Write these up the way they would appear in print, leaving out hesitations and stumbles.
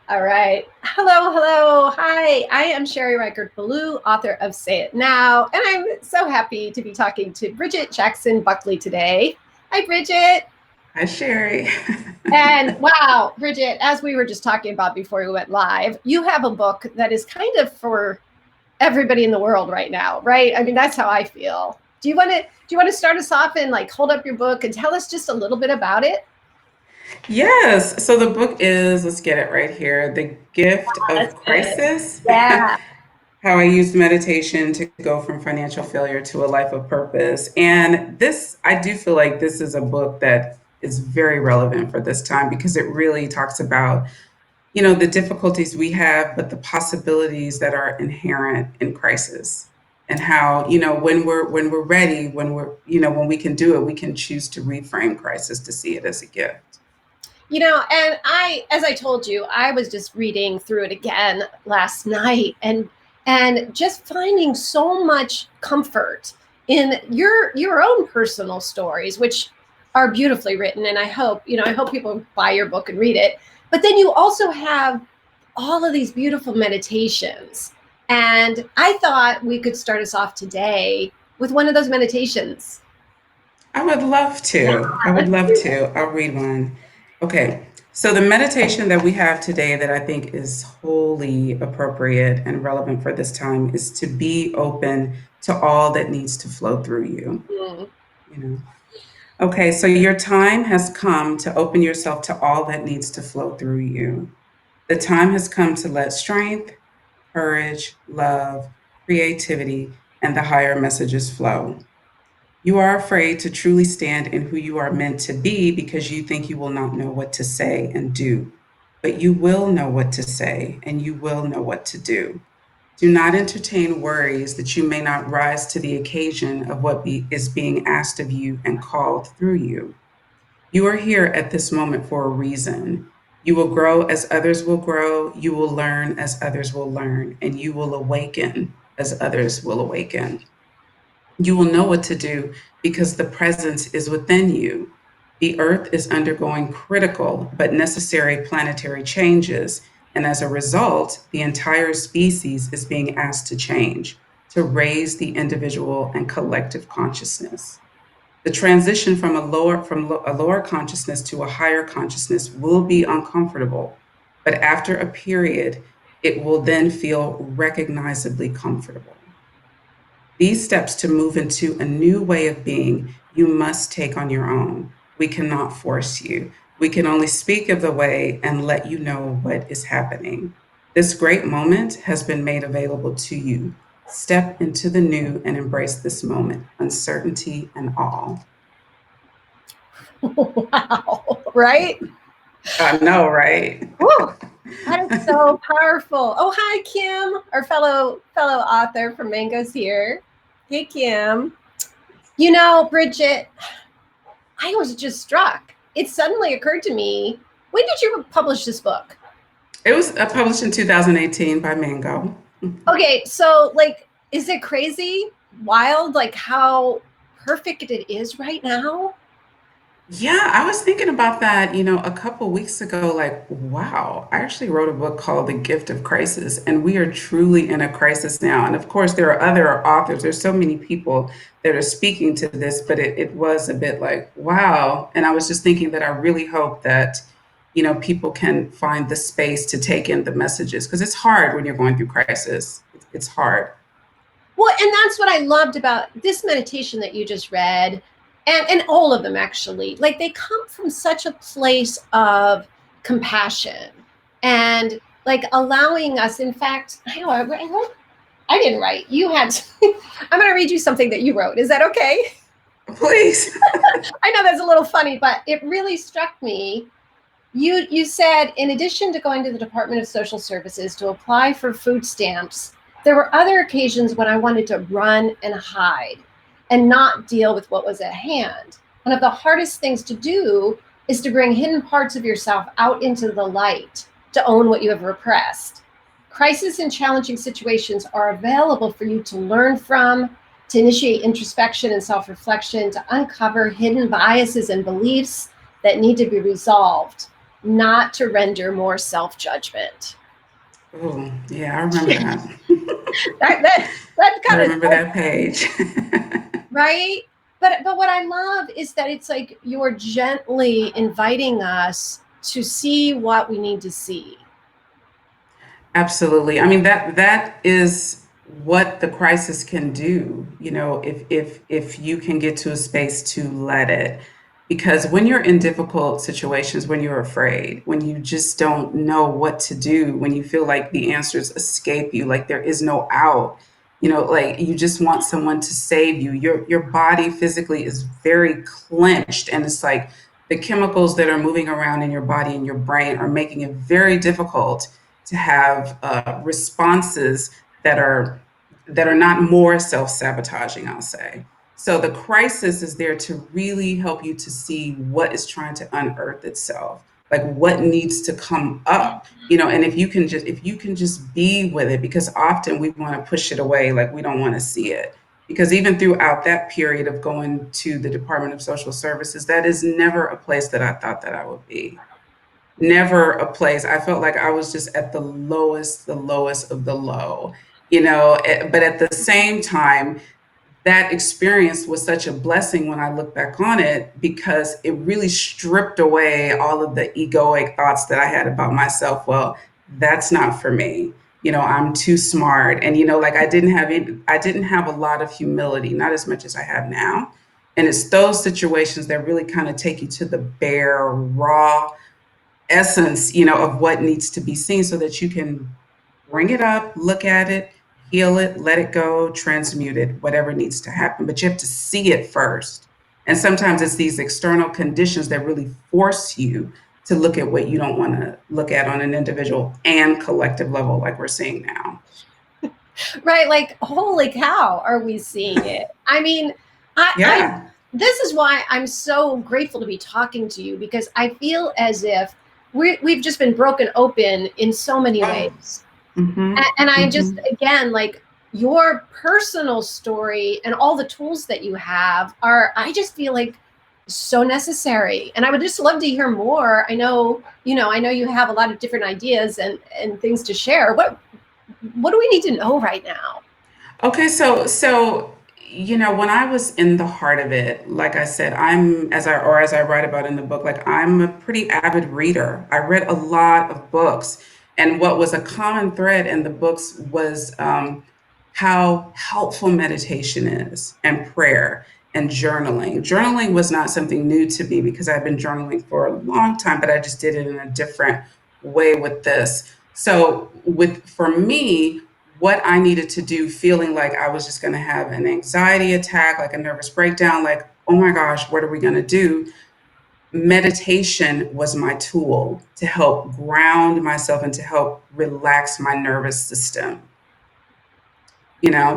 All right. Hello, hello. Hi, I am Sherry Reichert Ballou, author of Say It Now, and I'm so happy to be talking to Bridgitte Jackson Buckley today. Hi, Bridgitte. Hi, Sherry. And wow, Bridgitte, as we were just talking about before we went live, you have a book that is kind of for everybody in the world right now, right? I mean, that's how I feel. Do you want to start us off and like hold up your book and tell us just a little bit about it? Yes, so the book is, let's get it right here, The Gift That's of good. Crisis. Yeah. How I used meditation to go from financial failure to a life of purpose. And this, I do feel like this is a book that is very relevant for this time because it really talks about, the difficulties we have, but the possibilities that are inherent in crisis. And how, when we're ready, when we can do it, we can choose to reframe crisis to see it as a gift. And as I told you, I was just reading through it again last night and just finding so much comfort in your own personal stories, which are beautifully written. And I hope people buy your book and read it. But then you also have all of these beautiful meditations. And I thought we could start us off today with one of those meditations. I would love Yeah, to. I would let's love do to. I'll read one. Okay. So, the meditation that we have today that I think is wholly appropriate and relevant for this time is to be open to all that needs to flow through you. it. You know, okay. So, your time has come to open yourself to all that needs to flow through you. The time has come to let strength, courage, love, creativity, and the higher messages flow. You are afraid to truly stand in who you are meant to be because you think you will not know what to say and do. But you will know what to say and you will know what to do. Do not entertain worries that you may not rise to the occasion of what is being asked of you and called through you. You are here at this moment for a reason. You will grow as others will grow, you will learn as others will learn, and you will awaken as others will awaken. You will know what to do because the presence is within you. The earth is undergoing critical but necessary planetary changes, and as a result, the entire species is being asked to change, to raise the individual and collective consciousness. The transition from a lower consciousness to a higher consciousness will be uncomfortable, but after a period, it will then feel recognizably comfortable. These steps to move into a new way of being, you must take on your own. We cannot force you. We can only speak of the way and let you know what is happening. This great moment has been made available to you. Step into the new and embrace this moment, uncertainty and all. Wow, right? I know, right? Woo, that is so powerful. Oh, hi, Kim, our fellow author from Mango's here. Hey, Kim. Bridgitte, I was just struck. It suddenly occurred to me. When did you publish this book? It was published in 2018 by Mango. Okay, so like, is it crazy, wild, like how perfect it is right now? Yeah, I was thinking about that, a couple weeks ago. Like, wow, I actually wrote a book called The Gift of Crisis, and we are truly in a crisis now. And of course, there are other authors, there's so many people that are speaking to this, but it was a bit like, wow. And I was just thinking that I really hope that, people can find the space to take in the messages because it's hard when you're going through crisis. It's hard. Well, and that's what I loved about this meditation that you just read, and all of them actually. Like they come from such a place of compassion and like allowing us. In fact, I didn't write. You had. I'm going to read you something that you wrote. Is that okay? Please. I know that's a little funny, but it really struck me. You said in addition to going to the Department of Social Services to apply for food stamps, there were other occasions when I wanted to run and hide and not deal with what was at hand. One of the hardest things to do is to bring hidden parts of yourself out into the light, to own what you have repressed. Crisis and challenging situations are available for you to learn from, to initiate introspection and self reflection, to uncover hidden biases and beliefs that need to be resolved. not to render more self-judgment. Oh, yeah, I remember that. That I kind of, remember that page. right? But what I love is that it's like you're gently inviting us to see what we need to see. Absolutely. I mean, that is what the crisis can do, if you can get to a space to let it. Because when you're in difficult situations, when you're afraid, when you just don't know what to do, when you feel like the answers escape you, like there is no out, like you just want someone to save you. Your body physically is very clenched, and it's like the chemicals that are moving around in your body and your brain are making it very difficult to have responses that are not more self-sabotaging, I'll say. So the crisis is there to really help you to see what is trying to unearth itself, like what needs to come up, and if you can just be with it, because often we want to push it away, like we don't want to see it. Because even throughout that period of going to the Department of Social Services, that is never a place that I thought that I would be. Never a place. I felt like I was just at the lowest of the low, but at the same time, that experience was such a blessing when I look back on it, because it really stripped away all of the egoic thoughts that I had about myself. Well, that's not for me. I'm too smart. And like I didn't have a lot of humility, not as much as I have now. And it's those situations that really kind of take you to the bare, raw essence, of what needs to be seen, so that you can bring it up, look at it, heal it, let it go, transmute it, whatever needs to happen. But you have to see it first. And sometimes it's these external conditions that really force you to look at what you don't want to look at on an individual and collective level, like we're seeing now. Right? Like, holy cow, are we seeing it? I mean, I Yeah. this is why I'm so grateful to be talking to you, because I feel as if we've just been broken open in so many Oh. ways. Mm-hmm. And I just, Mm-hmm. again, like your personal story and all the tools that you have are, I just feel like so necessary. And I would just love to hear more. I know you have a lot of different ideas and things to share. What do we need to know right now? Okay, so when I was in the heart of it, like I said, as I write about in the book, like I'm a pretty avid reader. I read a lot of books, and what was a common thread in the books was how helpful meditation is, and prayer, and journaling. Journaling was not something new to me, because I've been journaling for a long time, but I just did it in a different way with this. So with for me, what I needed to do, feeling like I was just going to have an anxiety attack, like a nervous breakdown, like, oh my gosh, what are we going to do? Meditation was my tool to help ground myself and to help relax my nervous system.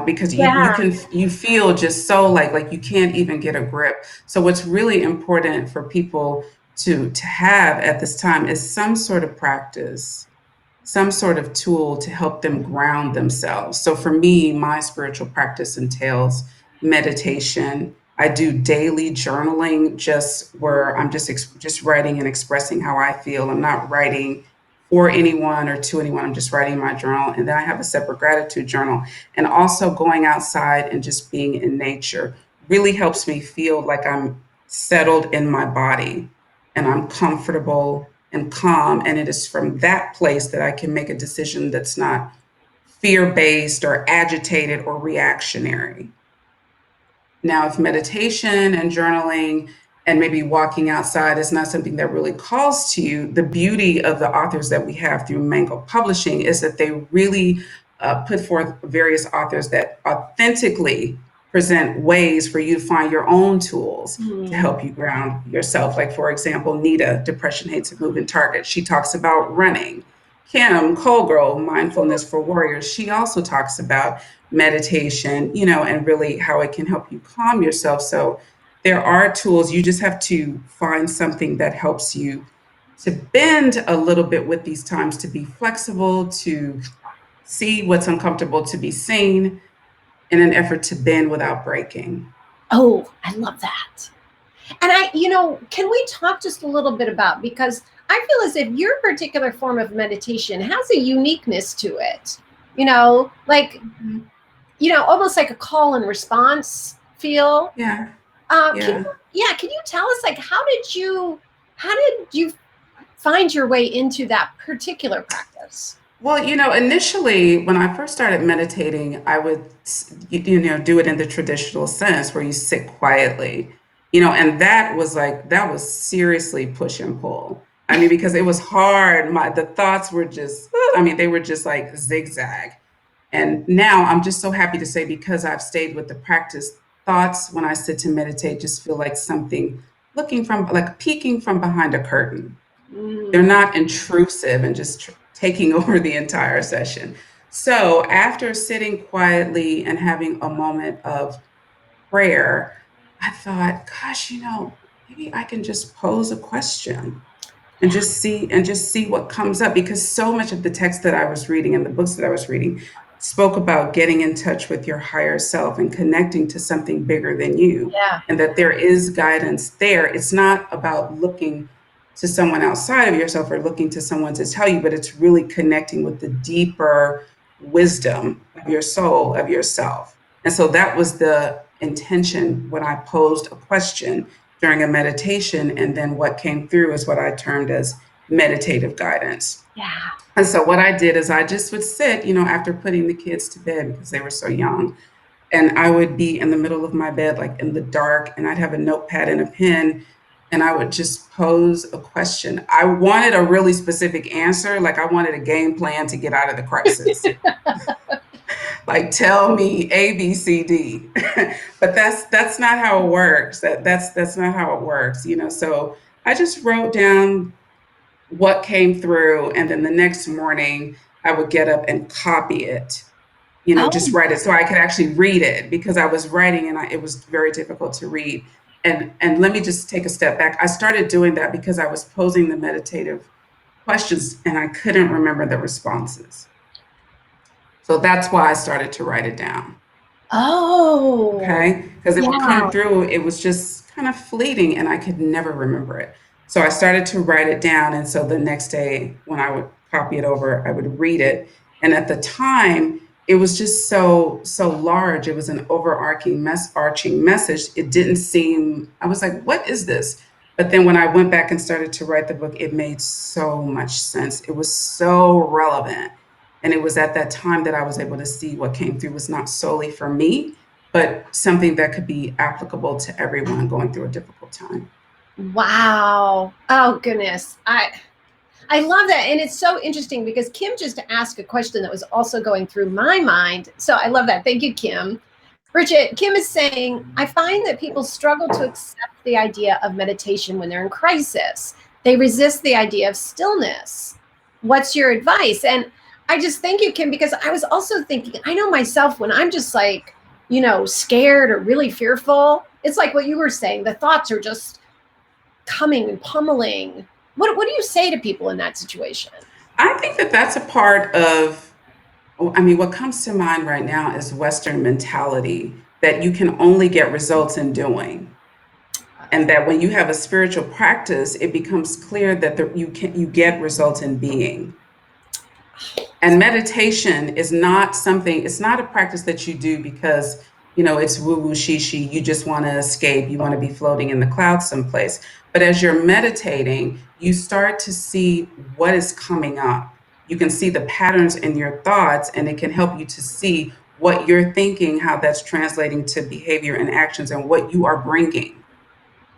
Because Yeah. you feel just so like you can't even get a grip. So what's really important for people to have at this time is some sort of practice, some sort of tool to help them ground themselves. So for me, my spiritual practice entails meditation. I do daily journaling, just where I'm just writing and expressing how I feel. I'm not writing for anyone or to anyone. I'm just writing my journal. And then I have a separate gratitude journal. And also going outside and just being in nature really helps me feel like I'm settled in my body and I'm comfortable and calm. And it is from that place that I can make a decision that's not fear based or agitated or reactionary. Now, if meditation and journaling and maybe walking outside is not something that really calls to you, the beauty of the authors that we have through Mango Publishing is that they really put forth various authors that authentically present ways for you to find your own tools to Hmm. help you ground yourself. Like, for example, Nita, Depression Hates a Moving Target, she talks about running. Kim Colgrove, Mindfulness for Warriors, she also talks about meditation, and really how it can help you calm yourself. So there are tools. You just have to find something that helps you to bend a little bit with these times, to be flexible, to see what's uncomfortable, to be seen, in an effort to bend without breaking. Oh, I love that. And can we talk just a little bit about, because I feel as if your particular form of meditation has a uniqueness to it. You know, like, almost like a call and response feel. Yeah. Can Yeah. can you tell us, like, how did you find your way into that particular practice? Well, initially when I first started meditating, I would, do it in the traditional sense where you sit quietly, and that was seriously push and pull. I mean, because it was hard. The thoughts were just, I mean, they were just like zigzag. And now I'm just so happy to say, because I've stayed with the practice, thoughts when I sit to meditate just feel like something like peeking from behind a curtain. They're Mm. not intrusive and just taking over the entire session. So after sitting quietly and having a moment of prayer, I thought, gosh, maybe I can just pose a question and just see what comes up, because so much of the text that I was reading and the books that I was reading spoke about getting in touch with your higher self and connecting to something bigger than you, Yeah. and that there is guidance there. It's not about looking to someone outside of yourself or looking to someone to tell you, but it's really connecting with the deeper wisdom of your soul, of yourself. And so that was the intention when I posed a question during a meditation. And then what came through is what I termed as meditative guidance. Yeah. And so what I did is I just would sit, after putting the kids to bed because they were so young. And I would be in the middle of my bed, like in the dark, and I'd have a notepad and a pen, and I would just pose a question. I wanted a really specific answer, like I wanted a game plan to get out of the crisis. Like, tell me A, B, C, D. But that's not how it works. That's not how it works. So I just wrote down what came through, and then the next morning I would get up and copy it. Just Oh. write it so I could actually read it, because I was writing and it was very difficult to read. And let me just take a step back. I started doing that because I was posing the meditative questions and I couldn't remember the responses. So that's why I started to write it down. Oh. Okay. Because it would Yeah. come through, it was just kind of fleeting and I could never remember it. So I started to write it down. And so the next day, when I would copy it over, I would read it. And at the time, it was just so large. It was an arching message. It didn't seem, I was like, what is this? But then when I went back and started to write the book, it made so much sense. It was so relevant. And it was at that time that I was able to see what came through was not solely for me, but something that could be applicable to everyone going through a difficult time. Wow. Oh goodness. I love that. And it's so interesting because Kim just asked a question that was also going through my mind. So I love that. Thank you, Kim. Bridgitte, Kim is saying, I find that people struggle to accept the idea of meditation when they're in crisis. They resist the idea of stillness. What's your advice? And I just thank you, Kim, because I was also thinking, I know myself when I'm just like, scared or really fearful, it's like what you were saying, the thoughts are just coming and pummeling. What do you say to people in that situation? I think that that's a part of, I mean, what comes to mind right now is Western mentality that you can only get results in doing. And that when you have a spiritual practice, it becomes clear that you get results in being. And meditation is not something, it's not a practice that you do because, it's woo woo she she, you just want to escape, you want to be floating in the clouds someplace. But as you're meditating, you start to see what is coming up. You can see the patterns in your thoughts, and it can help you to see what you're thinking, how that's translating to behavior and actions, and what you are bringing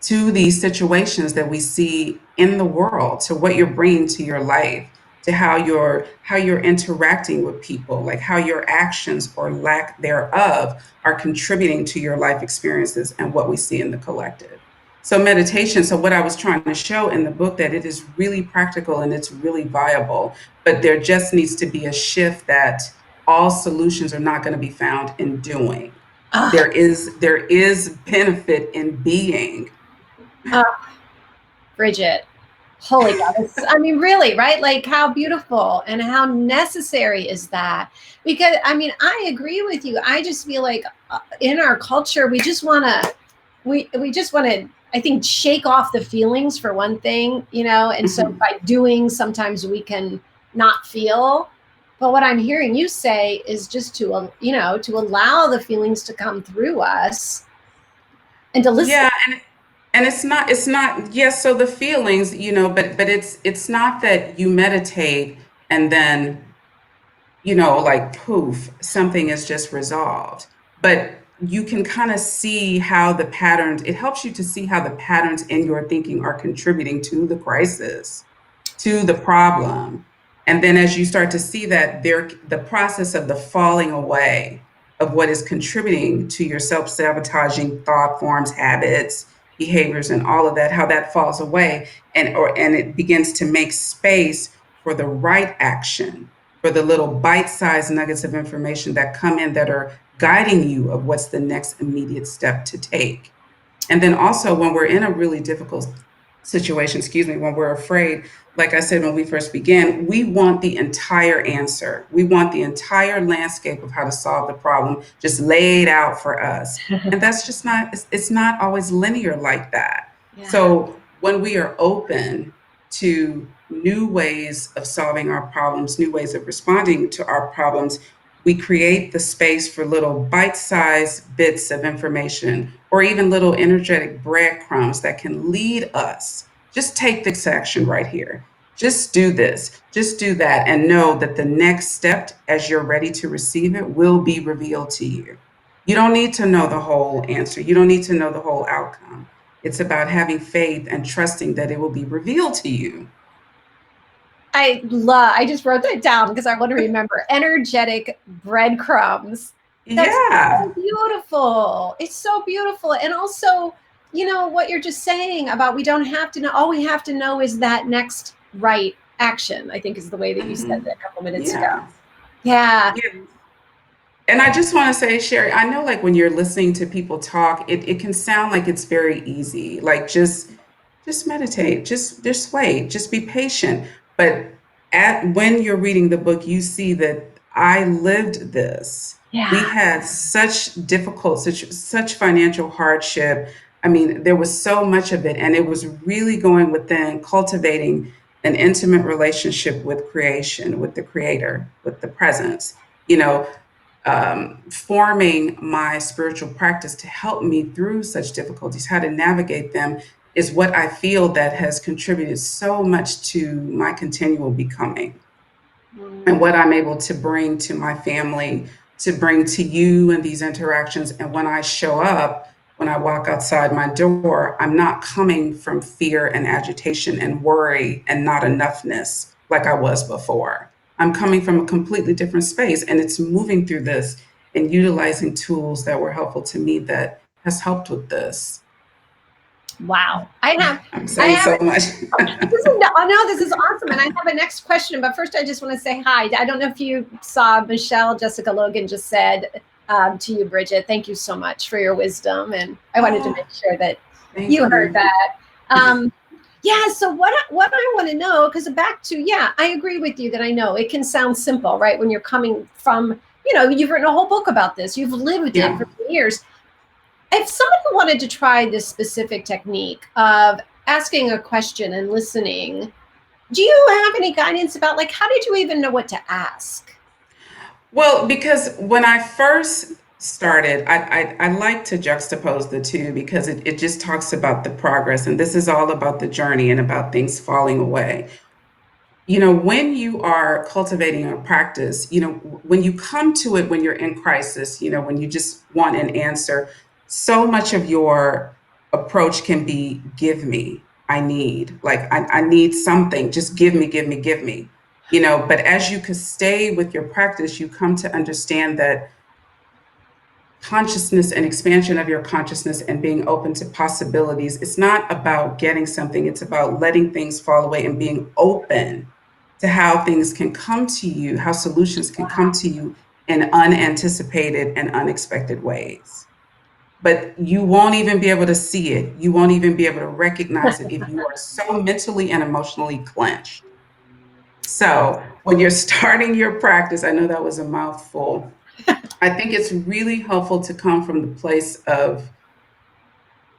to these situations that we see in the world, to what you're bringing to your life, to how you're interacting with people, like how your actions or lack thereof are contributing to your life experiences and what we see in the collective. So meditation, so what I was trying to show in the book, that it is really practical and it's really viable, but there just needs to be a shift that all solutions are not going to be found in doing. Ah, There is benefit in being. Bridgitte, holy God. I mean, really, right? Like, how beautiful and how necessary is that? Because, I mean, I agree with you. I just feel like in our culture, we just want to we just want to, I think, shake off the feelings for one thing, and so Mhm. by doing, sometimes we can not feel. But what I'm hearing you say is just to allow the feelings to come through us and to listen. Yeah, and it's not yes, so the feelings, but it's not that you meditate and then like poof, something is just resolved. But you can kind of see how the patterns, it helps you to see how the patterns in your thinking are contributing to the crisis, to the problem. And then as you start to see that the process of the falling away of what is contributing to your self-sabotaging thought forms, habits, behaviors, and all of that, how that falls away and it begins to make space for the right action, for the little bite-sized nuggets of information that come in that are guiding you of what's the next immediate step to take. And then also when we're in a really difficult situation, excuse me, when we're afraid, like I said when we first began, we want the entire answer. We want the entire landscape of how to solve the problem just laid out for us. And that's just not, it's not always linear like that. Yeah. So when we are open to new ways of solving our problems, new ways of responding to our problems, we create the space for little bite-sized bits of information or even little energetic breadcrumbs that can lead us. Just take this action right here. Just do this, just do that, and know that the next step, as you're ready to receive it, will be revealed to you. You don't need to know the whole answer. You don't need to know the whole outcome. It's about having faith and trusting that it will be revealed to you. I just wrote that down because I want to remember energetic breadcrumbs. That's Yeah. so beautiful. It's so beautiful. And also, what you're just saying about we don't have to know, all we have to know is that next right action, I think is the way that you said Hmm. that a couple minutes ago. Yeah. Yeah. Yeah. And I just want to say, Sherry, I know like when you're listening to people talk, it can sound like it's very easy. Like just meditate, just wait, just be patient. But when you're reading the book, you see that I lived this. We Yeah. had such such financial hardship. I mean, there was so much of it, and it was really going within cultivating an intimate relationship with creation, with the creator, with the presence. You know, forming my spiritual practice to help me through such difficulties, how to navigate them, is what I feel that has contributed so much to my continual becoming and Mm. what I'm able to bring to my family, to bring to you in these interactions. And when I show up, when I walk outside my door, I'm not coming from fear and agitation and worry and not enoughness like I was before. I'm coming from a completely different space, and it's moving through this and utilizing tools that were helpful to me that has helped with this. Wow. I'm I saying have so much. this is awesome. And I have a next question, but first I just want to say hi. I don't know if you saw Michelle Jessica Logan just said to you, Bridgitte, thank you so much for your wisdom. And I wanted to Oh, make sure that you thank heard you. that. Yeah, so what I want to know, because back to, yeah, I agree with you that I know it can sound simple, right? When you're coming from, you've written a whole book about this, you've lived it Yeah. for years. If somebody wanted to try this specific technique of asking a question and listening, do you have any guidance about, like, how did you even know what to ask? Well, because when I first started, I like to juxtapose the two because it just talks about the progress, and this is all about the journey and about things falling away. When you are cultivating a practice, when you come to it when you're in crisis, when you just want an answer, so much of your approach can be give me, I need, like, I need something, just give me, give me, give me. But as you could stay with your practice, you come to understand that consciousness and expansion of your consciousness and being open to possibilities. It's not about getting something, it's about letting things fall away and being open to how things can come to you, how solutions can come to you in unanticipated and unexpected ways. But you won't even be able to see it. You won't even be able to recognize it if you are so mentally and emotionally clenched. So, when you're starting your practice, I know that was a mouthful. I think it's really helpful to come from the place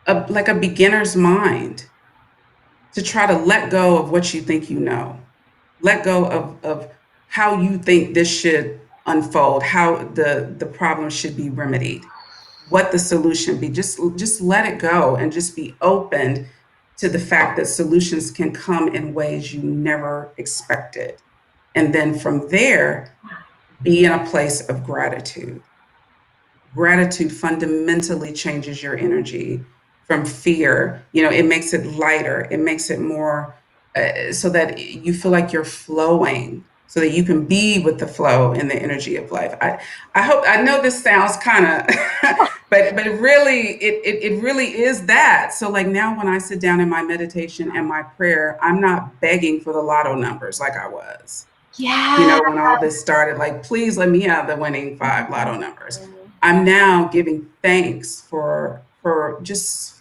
like a beginner's mind, to try to let go of what you think you know, let go of how you think this should unfold, how the problem should be remedied, what the solution be. Just let it go and just be open to the fact that solutions can come in ways you never expected. And then from there, be in a place of gratitude. Gratitude fundamentally changes your energy from fear. It makes it lighter. It makes it more so that you feel like you're flowing, so that you can be with the flow and the energy of life. I hope, I know this sounds kind of, but it really is that. So like now when I sit down in my meditation and my prayer, I'm not begging for the lotto numbers like I was, Yeah. when all this started, like, please let me have the winning five lotto numbers. I'm now giving thanks for just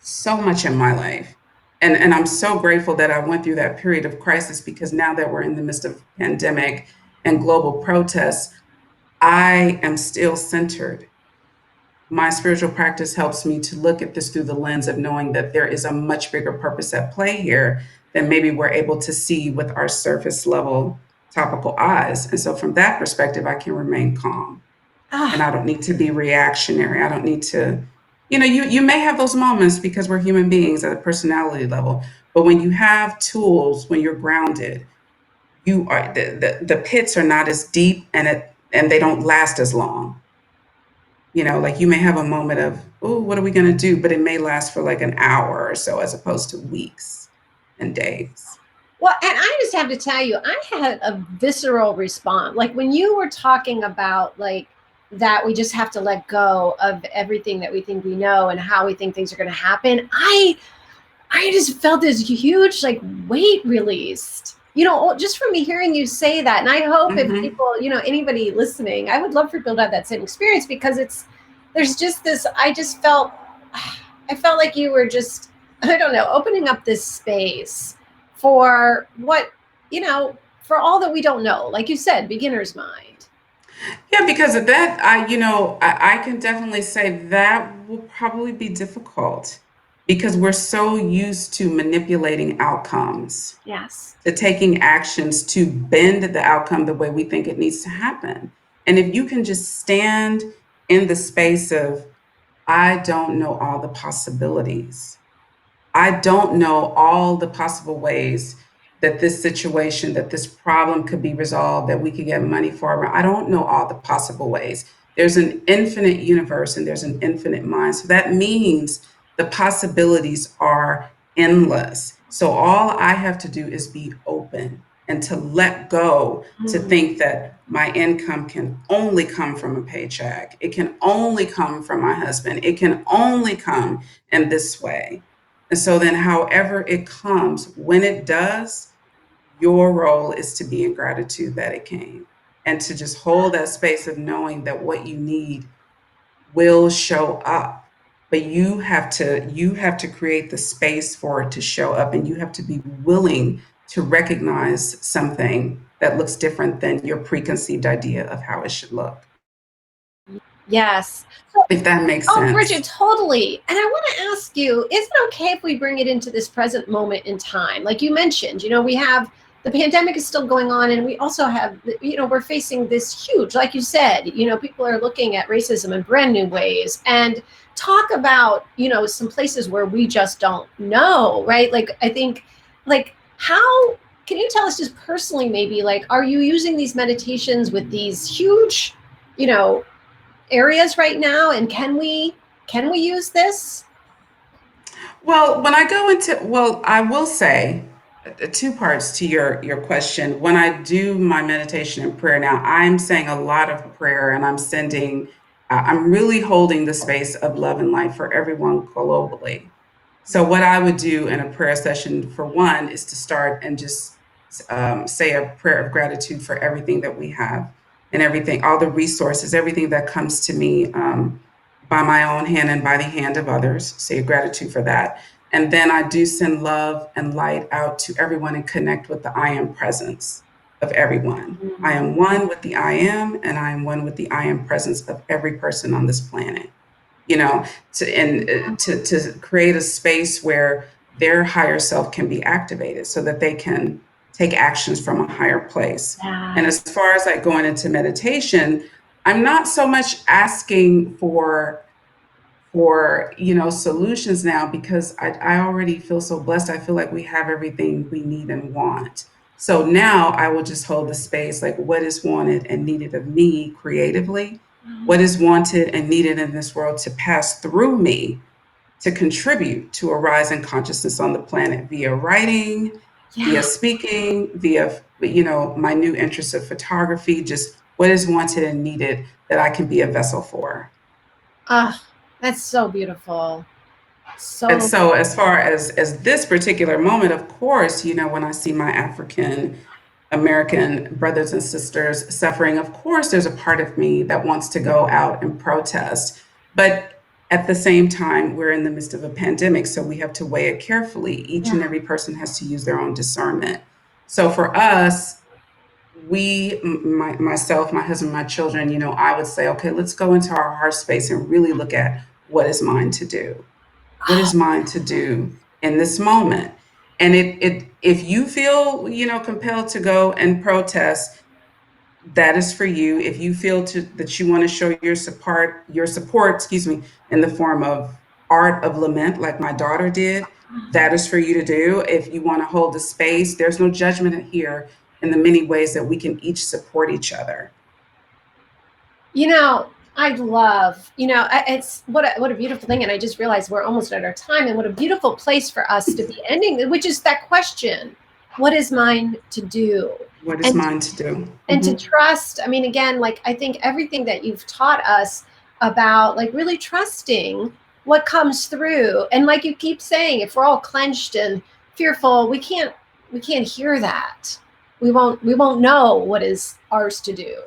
so much in my life. And I'm so grateful that I went through that period of crisis, because now that we're in the midst of pandemic and global protests, I am still centered. My spiritual practice helps me to look at this through the lens of knowing that there is a much bigger purpose at play here than maybe we're able to see with our surface level topical eyes. And so from that perspective, I can remain calm, and Ah, I don't need to be reactionary. I don't need to, you may have those moments because we're human beings at a personality level, but when you have tools, when you're grounded, you are the pits are not as deep, and they don't last as long. Like you may have a moment of, oh, what are we going to do? But it may last for like an hour or so, as opposed to weeks and days. well, and I just have to tell you, I had a visceral response. Like when you were talking about like that we just have to let go of everything that we think we know and how we think things are going to happen. I just felt this huge like weight released. Just from me hearing you say that. And I hope if Hmm. people, anybody listening, I would love for people to have that same experience, because there's just this, I felt like you were just, I don't know, opening up this space for for all that we don't know. Like you said, beginner's mind. Yeah, because of that, I can definitely say that will probably be difficult, because we're so used to manipulating outcomes, Yes. to taking actions to bend the outcome the way we think it needs to happen. And if you can just stand in the space of, I don't know all the possibilities. I don't know all the possible ways that this situation, that this problem could be resolved, that we could get money for. I don't know all the possible ways. There's an infinite universe and there's an infinite mind. So that means the possibilities are endless. So all I have to do is be open and to let go, to Mm. think that my income can only come from a paycheck. It can only come from my husband. It can only come in this way. And so then, however it comes, when it does, your role is to be in gratitude that it came, and to just hold that space of knowing that what you need will show up. But you have to create the space for it to show up, and you have to be willing to recognize something that looks different than your preconceived idea of how it should look. Yes. So, If that makes oh, Bridget, sense. totally. And I want to ask you, is it okay if we bring it into this present moment in time? Like you mentioned, we have the pandemic is still going on, and we also have, we're facing this huge, like you said, people are looking at racism in brand new ways, and talk about, some places where we just don't know, right? Like, I think, like, how can you tell us just personally, maybe, like, are you using these meditations with these huge, you know, areas right now, and can we use this? Well, when I go into, well, I will say two parts to your question. When I do my meditation and prayer now, I'm saying a lot of prayer, and I'm really holding the space of love and light for everyone globally. So what I would do in a prayer session, for one, is to start and just say a prayer of gratitude for everything that we have, and everything, all the resources, everything that comes to me by my own hand and by the hand of others. Say a gratitude for that. And then I do send love and light out to everyone and connect with the I am presence of everyone. I am one with the I am, and I am one with the I am presence of every person on this planet. you know, to create a space where their higher self can be activated so that they can take actions from a higher place. And Yeah. as far as like going into meditation, I'm not so much asking for solutions now, because I already feel so blessed. I feel like we have everything we need and want. So now I will just hold the space, like what is wanted and needed of me creatively, what is wanted and needed in this world to pass through me to contribute to a rise in consciousness on the planet via writing, via Yeah. speaking, via my new interest of photography. Just what is wanted and needed that I can be a vessel for. Ah, that's so beautiful. And So so as far as this particular moment, of course, when I see my African American brothers and sisters suffering, of course there's a part of me that wants to go out and protest. But at the same time, we're in the midst of a pandemic, so we have to weigh it carefully. Each and yeah. every person has to use their own discernment. So for us, myself, my husband, my children, I would say, okay, let's go into our heart space and really look at what is mine to do. What is mine to do in this moment? And if you feel, compelled to go and protest, that is for you. If you feel that you want to show your support, excuse me, in the form of art of lament, like my daughter did, that is for you to do. If you want to hold the space, there's no judgment here in the many ways that we can each support each other. I love, it's what a beautiful thing. And I just realized we're almost at our time, and what a beautiful place for us to be ending, which is that question, what is mine to do? What is And mine to do? and to Mm-hmm. trust, I mean, again, like I think everything that you've taught us about like really trusting what comes through. And like you keep saying, if we're all clenched and fearful, we can't hear that. We won't know what is ours to do.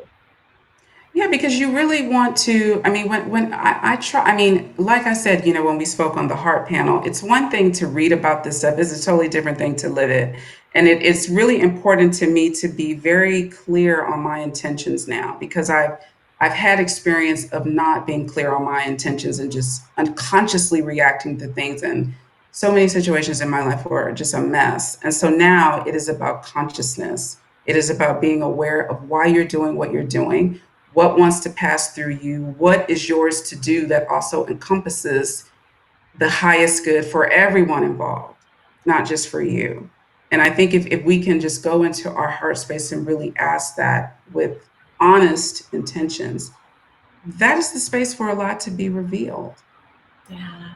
Yeah, because you really want to. I mean, when I try, I mean, like I said, when we spoke on the heart panel, it's one thing to read about this stuff, it's a totally different thing to live it. And it's really important to me to be very clear on my intentions now, because I've had experience of not being clear on my intentions and just unconsciously reacting to things. And so many situations in my life were just a mess. And so now it is about consciousness. It is about being aware of why you're doing what you're doing, what wants to pass through you, what is yours to do that also encompasses the highest good for everyone involved, not just for you. And I think if we can just go into our heart space and really ask that with honest intentions, that is the space for a lot to be revealed. Yeah.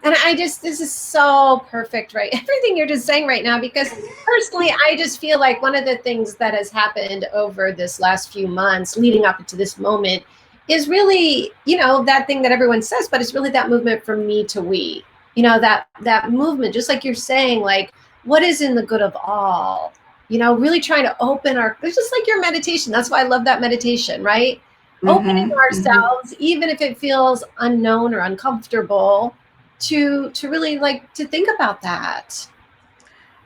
And this is so perfect, right? Everything you're just saying right now, because personally, I just feel like one of the things that has happened over this last few months leading up to this moment is really, that thing that everyone says, but it's really that movement from me to we, that movement, just like you're saying, like, what is in the good of all, really trying to open it's just like your meditation. That's why I love that meditation, right? Opening Mm-hmm, mm-hmm. ourselves, even if it feels unknown or uncomfortable, to really like to think about that.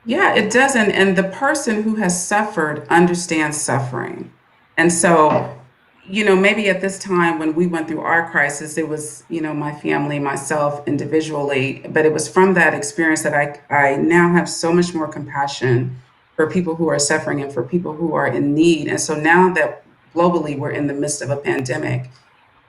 Yeah, it doesn't. And the person who has suffered understands suffering. And so, maybe at this time when we went through our crisis, it was, my family, myself individually, but it was from that experience that I now have so much more compassion for people who are suffering and for people who are in need. And so now that globally we're in the midst of a pandemic,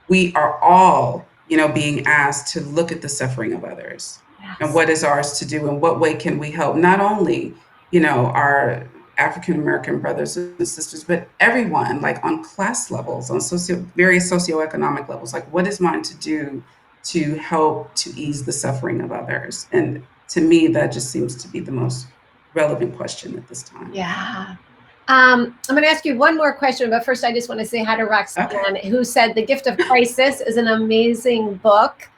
we are all, being asked to look at the suffering of others and Yes. what is ours to do and what way can we help not only, our African American brothers and sisters, but everyone, like on class levels, on various socioeconomic levels, like what is mine to do to help to ease the suffering of others? And to me, that just seems to be the most relevant question at this time. Yeah. I'm going to ask you one more question, but first I just want to say hi to Okay. Roxanne, who said The Gift of Crisis is an amazing book,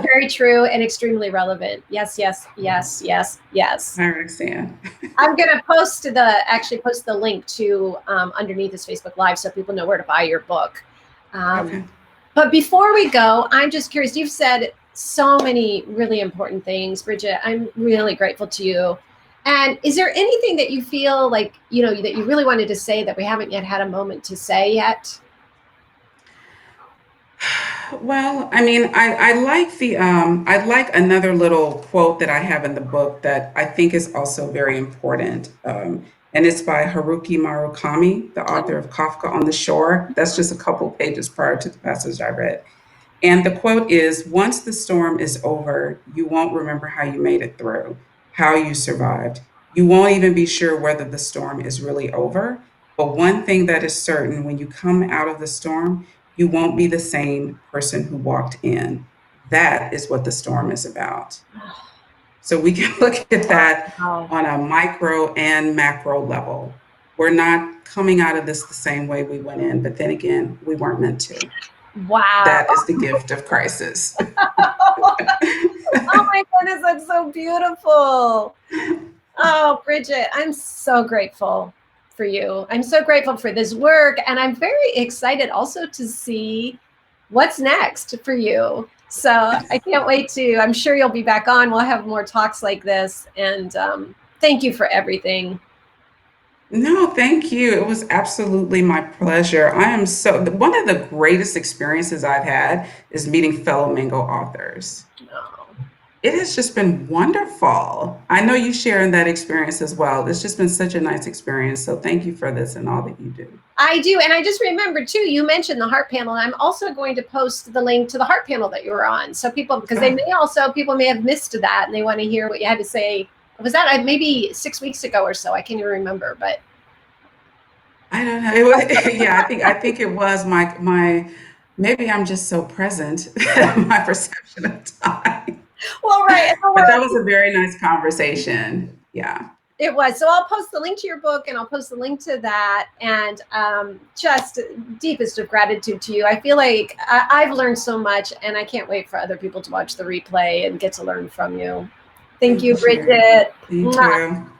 very true and extremely relevant. Yes, yes, yes, yes, yes. Hi, Roxanne. I'm going to post the link to underneath this Facebook Live so people know where to buy your book. Um, Okay. but before we go, I'm just curious. You've said so many really important things, Bridgitte. I'm really grateful to you. And is there anything that you feel like, that you really wanted to say that we haven't yet had a moment to say yet? Well, I mean, I like I like another little quote that I have in the book that I think is also very important. And it's by Haruki Murakami, the author of Kafka on the Shore. That's just a couple pages prior to the passage I read. And the quote is, once the storm is over, you won't remember how you made it through, how you survived. You won't even be sure whether the storm is really over. But one thing that is certain, when you come out of the storm, you won't be the same person who walked in. That is what the storm is about. So we can look at that Wow. on a micro and macro level. We're not coming out of this the same way we went in, but then again, we weren't meant to. Wow. That is the gift of crisis. Oh my goodness, that's so beautiful. Oh, Bridgitte, I'm so grateful for you. I'm so grateful for this work. And I'm very excited also to see what's next for you. So I can't wait to, I'm sure you'll be back on. We'll have more talks like this. And thank you for everything. No, thank you. It was absolutely my pleasure. I am so, one of the greatest experiences I've had is meeting fellow Mingo authors. Oh. It has just been wonderful. I know you sharing that experience as well. It's just been such a nice experience. So thank you for this and all that you do. I do. And I just remembered too, you mentioned the heart panel. I'm also going to post the link to the heart panel that you were on. So people, because they may also, people may have missed that and they want to hear what you had to say. Was that maybe 6 weeks ago or so? I can't even remember, but I don't know. It was, yeah, I think it was my maybe I'm just so present my perception of time. well, right. But that was a very nice conversation. Yeah. It was. So I'll post the link to your book and I'll post the link to that. And just deepest of gratitude to you. I feel like I've learned so much and I can't wait for other people to watch the replay and get to learn from you. Thank you, Thank you. Bridgitte. Thank Mwah. you.